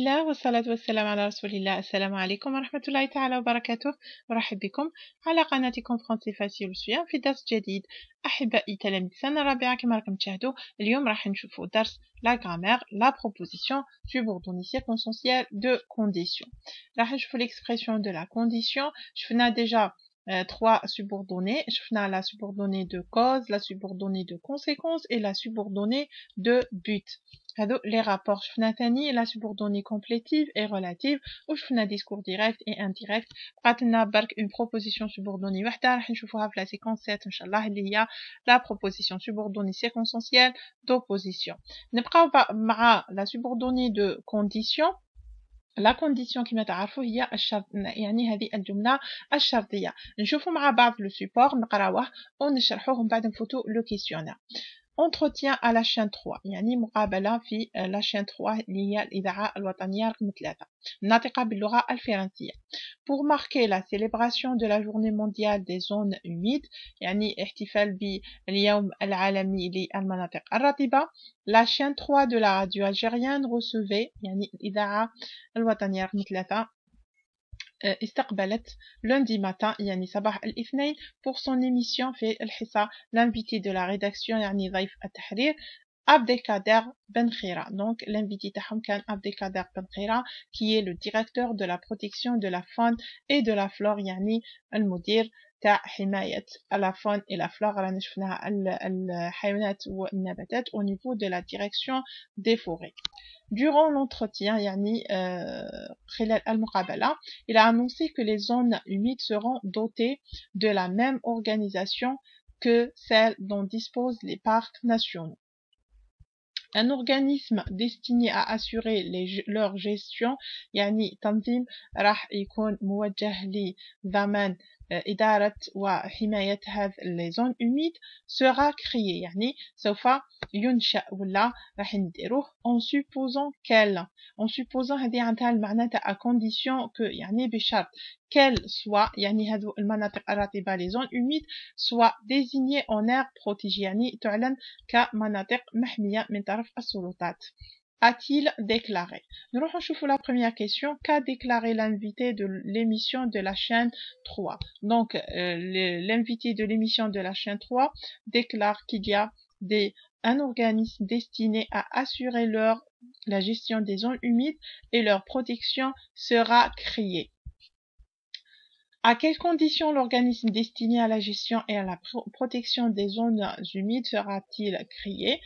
الله والصلاة والسلام على رسول الله. السلام عليكم ورحمة الله تعالى وبركاته. أرحب بكم على قناتكم فرنسي فاسيل سويان في درس جديد. أحبائي تلاميذ السنة الرابعة، كما راكم تشاهدوا اليوم راح نشوفوا درس لا grammaire, la proposition subordonnée circonstancielle de condition. راح نشوفوا l'expression de la condition. شفنا déjà trois subordonnées. شفنا la subordonnée de cause, la subordonnée de conséquence et la subordonnée de but. هادو les rapports. شفنا ثاني la subordonnée complétive et relative، وشفنا discours direct et indirect. بقات لنا برك une proposition subordonnée وحده راح نشوفوها في la séquence 7 ان شاء الله، اللي هي la proposition subordonnée circonstancielle d'opposition. نبقاو مع la subordonnée de condition. لا كونديسيون كما تعرفوا هي الشرط، يعني هذه الجملة الشرطية. نشوفوا مع بعض لو سيبور، نقراوه ونشرحوه ومن بعد نفوتوا لو كيسيونير. entretien à la chaîne 3، يعني مقابلة في la chaîne 3 اللي هي الإذاعة الوطنية رقم 3 الناطقة باللغة الفرنسية. pour marquer la célébration de la journée mondiale des zones humides، يعني احتفال باليوم العالمي للمناطق الرطبة. la chaîne 3 de la radio algérienne recevait، يعني الإذاعة الوطنية رقم 3 استقبلت lundi matin، يعني صباح الاثنين pour son émission في الحصة l'invité de la rédaction، يعني ضيف التحرير Abdelkader Benkhira. Donc l'invité تاعهم كان Abdelkader Benkhira qui est le directeur de la protection de la faune et de la flore، يعني المدير تاع حماية la faune et la flore. رانا شفناها الحيوانات والنباتات au niveau de la direction des forêts. Durant l'entretien، يعني خلال المقابلة، il a annoncé que les zones humides seront dotées de la même organisation que celle dont disposent les parcs nationaux. Un organisme destiné à assurer leur gestion، يعني تنظيم راح يكون موجه لضمان إدارة وحماية هذه les zones humides sera créé، يعني سوف ينشأ ولا راح نديروه en supposant هذه عندها المعنى تاع à condition que، يعني بشرط qu'elle soit، يعني هذو المناطق الرطبة les zones humides soit désignées en aire protégée، يعني تعلن كمناطق محمية من طرف السلطات. A-t-il déclaré؟ Nous allons la première question. Qu'a déclaré l'invité de l'émission de la chaîne 3? Donc, l'invité de l'émission de la chaîne 3 déclare qu'il y a un organisme destiné à assurer la gestion des zones humides et leur protection sera créé. À quelles conditions l'organisme destiné à la gestion et à la protection des zones humides sera-t-il créé?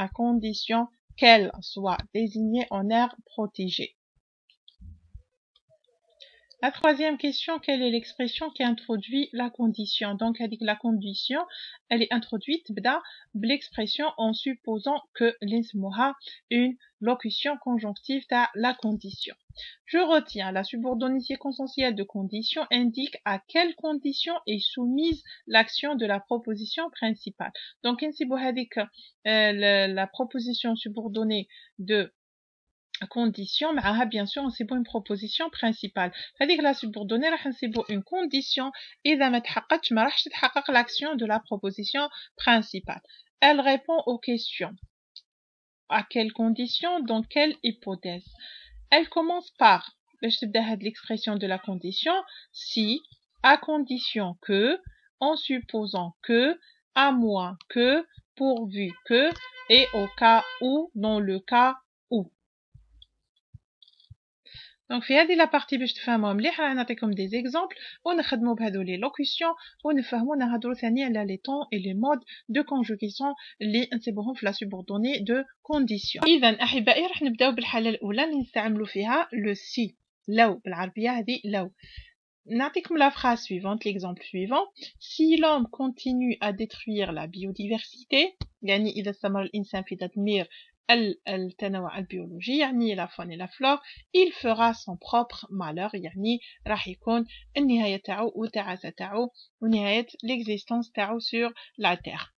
À condition qu'elle soit désignée en aire protégée. La troisième question, quelle est l'expression qui introduit la condition? Donc, la condition, elle est introduite l'expression en supposant que l'ismuha, une locution conjonctive à la condition. Je retiens la subordonnée circonstancielle de condition indique à quelle condition est soumise l'action de la proposition principale. Donc, la proposition subordonnée de condition معها bien sûr نسيبو une proposition principale. هذيك la subordonnée راح نسيبو une condition إذا ما تحققتش ما راحش تتحقق l'action de la proposition principale. Elle répond aux questions. À quelles conditions? Dans quelle hypothèse? Elle commence par باش تبدا هاد l'expression de la condition si, à condition que, en supposant que, à moins que, pourvu que, et au cas où, dans le cas où. Donc في هذه la partie باش تفهموها مليح راح نعطيكم des exemples ونخدموا بهذو les locutions ونفهموا نهضروا ثاني على les temps et les modes de conjugaison اللي نسيبوهم في la subordonnée de condition. إذا أحبائي راح نبداو بالحالة الأولى اللي نستعملوا فيها le si. لو بالعربية هذه لو. نعطيكم la phrase suivante, l'exemple suivant. Si l'homme continue à détruire la biodiversité، يعني إذا استمر الإنسان في تدمير التنوع البيولوجي، يعني la faune et la flore، il fera son propre malheur، يعني راح يكون النهاية تاعو والتعاسة تاعو ونهاية l'existence تاعو sur la terre.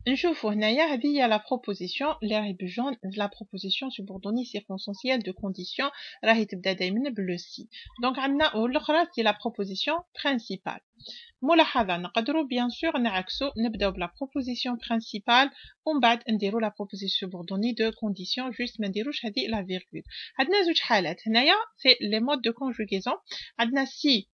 نشوفوا هنايا هذه هي لا بروبوزيسيون اللي راهي بالجون لا بروبوزيسيون سوبوردوني سيركونسونسيال دو كونديسيون راهي تبدا دائما بلو سي دونك عندنا والاخرى سي لا بروبوزيسيون برينسيبال ملاحظه نقدروا بيان سور نعكسوا نبداو بلا بروبوزيسيون برينسيبال ومن بعد نديروا لا بروبوزيسيون سوبوردوني دو كونديسيون جوست ما نديروش هذه لا فيرغول عندنا زوج حالات هنايا سي لي مود دو كونجوغيزون عندنا سي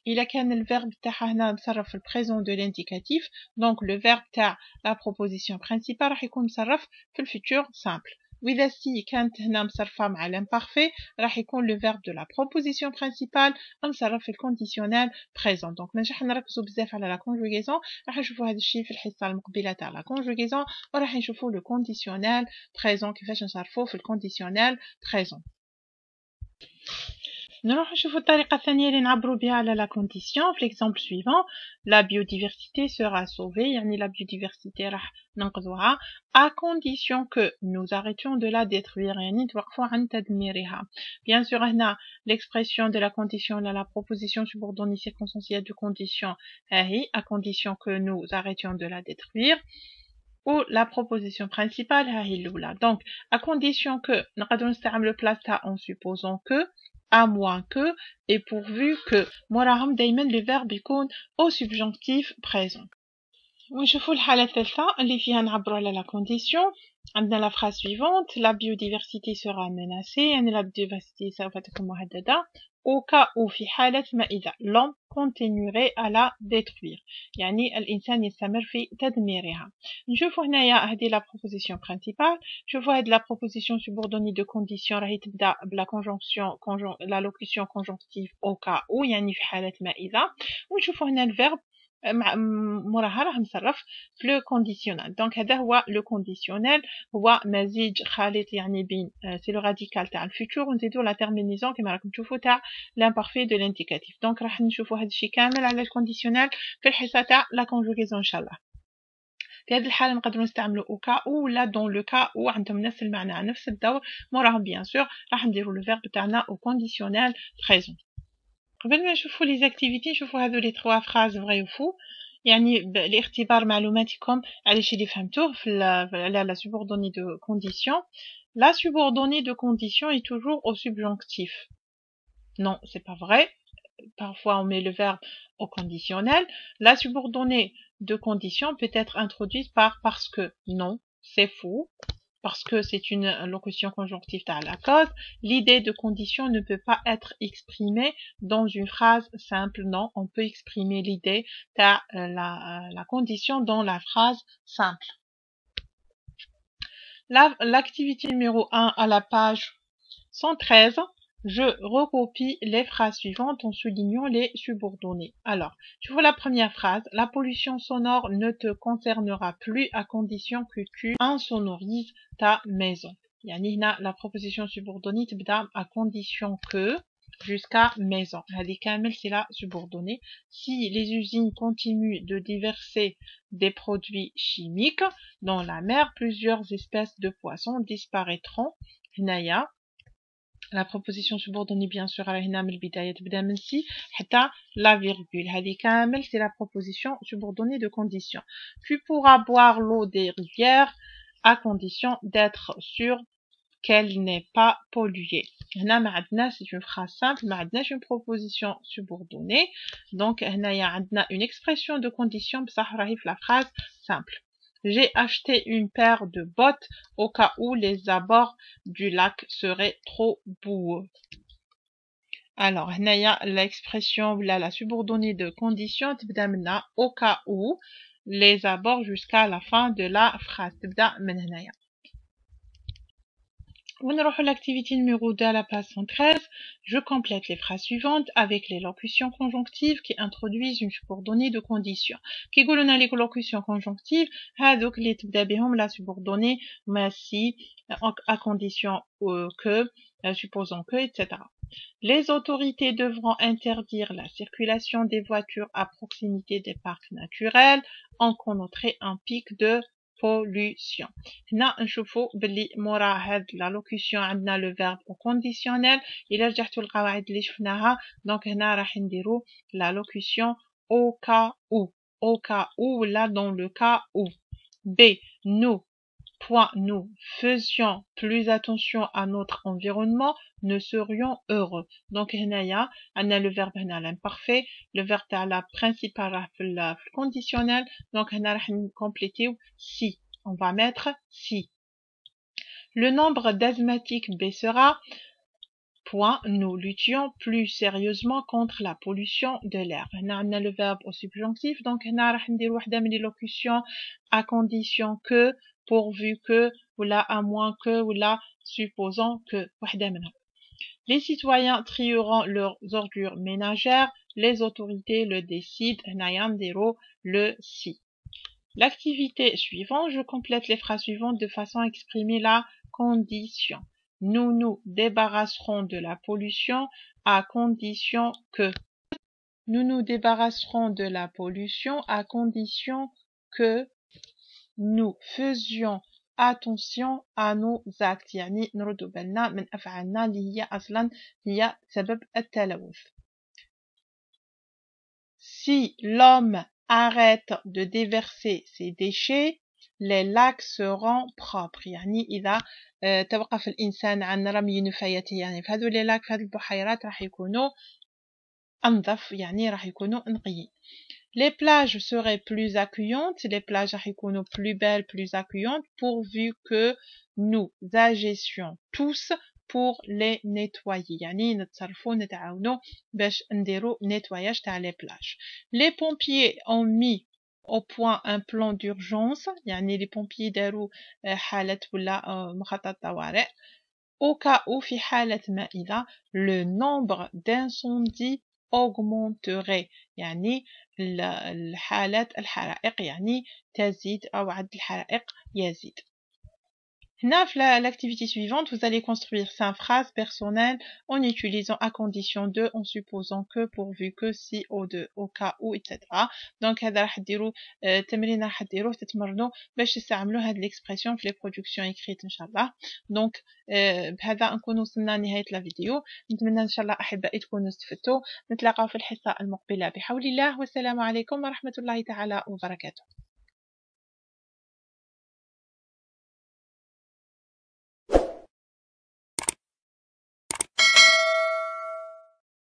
إلا كان الفيرب تاعها هنا مصرف في البريزون دو لانديكاتيف دونك لو فيرب تاع لا بروبوزيسيون برينسيبال راح يكون مصرف في الفيتور سامبل وإذا سي كانت هنا مصرفة مع لامبارفي راح يكون لو فيرب دو لا بروبوزيسيون برينسيبال مصرف في الكونديسيونيل بريزون دونك مانجمش راح نركزوا بزاف على لا كونجوغيزون راح نشوفوا هذا الشيء في الحصة المقبلة تاع لا كونجوغيزون وراح نشوفوا لو كونديسيونيل بريزون كيفاش نصرفوه في الكونديسيونيل بريزون نروح نشوفوا الطريقة الثانية اللي نعبروا بها على لا كونديسيون في ليكزامبل سويفون لا biodiversité sera sauvée يعني لا biodiversité راح ننقذوها à condition que nous arrêtions de la détruire يعني نتوقفوا عن تدميرها bien sûr هنا l'expression de la condition la proposition subordonnée circonstancielle de condition هي à condition que nous arrêtions de la détruire ou la proposition principale هي الأولى donc à condition que نقدروا نستعملوا place تاع en supposant que à moins que et pourvu que موراهم دايما le verbe يكون au subjonctif présent ونشوفوا الحالة الثالثة اللي فيها نعبروا على la condition عندنا la phrase suivante la biodiversité sera menacée يعني la biodiversité سوف تكون مهددة au cas où في حالة ما إذا l'homme continuerait à la détruire يعني الإنسان يستمر في تدميرها نشوفوا هنايا هذه la proposition principale نشوفوا هذه la proposition subordonnée de condition راهي تبدأ بلا conjonction la locution conjonctive au cas où يعني في حالة ما إذا ونشوفوا هنا الverbe موراها راه مصرف في لو كونديسيونال دونك هذا هو لو كونديسيونال هو مزيج خليط يعني بين سي لو راديكال تاع الفيتور ونزيدو لا تيرمينيزون كما راكم تشوفوا تاع لامبارفي دو لانديكاتيف دونك راح نشوفوا هذا الشيء كامل على الكونديسيونال في الحصه تاع لا كونجوغيزون ان شاء الله في هذه الحاله نقدروا نستعملوا او كا او ولا دون لو كا او عندهم نفس المعنى نفس الدور موراهم بيان سور راح نديروا لو فيرب تاعنا او كونديسيونال بريزون قبل ما نشوفوا لي زاكتيفيتي نشوفوا هذو لي 3 فراز فري وفو يعني لاختبار معلوماتكم على الشيء اللي فهمتوه على لا subordonnée de condition la subordonnée de condition est toujours au subjonctif non c'est pas vrai parfois on met le verbe au conditionnel la subordonnée de condition peut être introduite par parce que non c'est faux parce que c'est une locution conjonctive à la cause, l'idée de condition ne peut pas être exprimée dans une phrase simple. Non, on peut exprimer l'idée de la condition dans la phrase simple. L'activité numéro 1 à la page 113, je recopie les phrases suivantes en soulignant les subordonnées. Alors, je vois la première phrase. La pollution sonore ne te concernera plus à condition que tu insonorises ta maison. يعني هنا la proposition subordonnée تبدأ à condition que jusqu'à maison. هذه كامل c'est la subordonnée. Si les usines continuent de déverser des produits chimiques dans la mer, plusieurs espèces de poissons disparaîtront. هنايا la proposition subordonnée bien sûr على هنا من البداية تبدا من سي حتى la virgule هذه كامل c'est la proposition subordonnée de condition. Tu pourras boire l'eau des rivières à condition d'être sûr qu'elle n'est pas polluée. هنا ما عندناش c'est une phrase simple ما عندناش une proposition subordonnée donc هنايا عندنا une expression de condition بصح راهي في la phrase simple. J'ai acheté une paire de bottes au cas où les abords du lac seraient trop boueux. Alors, هنايا l'expression la subordonnée de condition تبدا منها au cas où les abords jusqu'à la fin de la phrase تبدا من هنايا. ونروح à l'activité numéro 2 à la page 113. Je complète les phrases suivantes avec les locutions conjonctives qui introduisent une subordonnée de condition. كي يقولوا لنا les locutions conjonctives هذوك اللي تبدا بهم la subordonnée ما si à condition que supposons que etc. Les autorités devront interdire la circulation des voitures à proximité des parcs naturels en connaîtrait un pic de pollution. هنا نشوفوا باللي مورا هاد لا لوكيسيون عندنا لو فيرب او كونديسيونيل الا رجعتوا للقواعد اللي شفناها دونك هنا راح نديروا لا لوكيسيون او كا او ولا دون لو كا او B. Nous faisions plus attention à notre environnement, nous serions heureux. Donc, هنايا عندنا le verbe هنا l'imparfait, le verbe تاع la principale في le conditionnel. Donc, هنا راح نكمبليتيو si. On va mettre si. Le nombre d'asthmatiques baissera. Nous luttions plus sérieusement contre la pollution de l'air. هنا عندنا le verbe au subjonctif. Donc, هنا راح ندير وحدة من l'élocution à condition que, pourvu que, ou là à moins que, ou là supposant que. وحدة منها. Les citoyens trieront leurs ordures ménagères. Les autorités le décident. هنايا نديرو le si. L'activité suivante, je complète les phrases suivantes de façon à exprimer la condition. Nous nous débarrasserons de la pollution à condition que. Nous nous débarrasserons de la pollution à condition que nous faisions attention à nos actes. يعني نردوا بالنا من أفعالنا اللي هي أصلا هي سبب التلوث. Si l'homme arrête de déverser ses déchets, les lacs seront propres. يعني إذا توقف الإنسان عن رمي نفاياته يعني في هذو لي لاك في هذه البحيرات راح يكونوا أنظف يعني راح يكونوا نقيين. Les plages seraient plus accueillantes, les plages راح يكونوا plus belles, plus accueillantes pourvu que nous agissions tous pour les nettoyer. يعني نتصرفوا نتعاونوا باش نديروا nettoyage تاع les plages. Les pompiers ont mis au point un plan d'urgence. يعني les pompiers داروا حالة ولا مخطط طوارئ. Au cas où في حالة ما إذا le nombre d'incendies augmenterait. يعني الحالات الحرائق يعني تزيد أو عدد الحرائق يزيد. Hna, l'activité suivante, vous allez construire 5 phrases personnelles en utilisant à condition de, en supposant que, pourvu que, si, au cas où, etc. Donc, هذا راح ديروا تمرين راح ديروه تتمرنوا باش تستعملوا هذه الإكسبرسيون في les productions écrites إن شاء الله. Donc, بهذا نكون وصلنا لنهاية الفيديو. نتمنى إن شاء الله أحبائي تكونوا استفدتوا. نتلاقاو في الحصة المقبلة بحول الله، والسلام عليكم ورحمة الله تعالى وبركاته.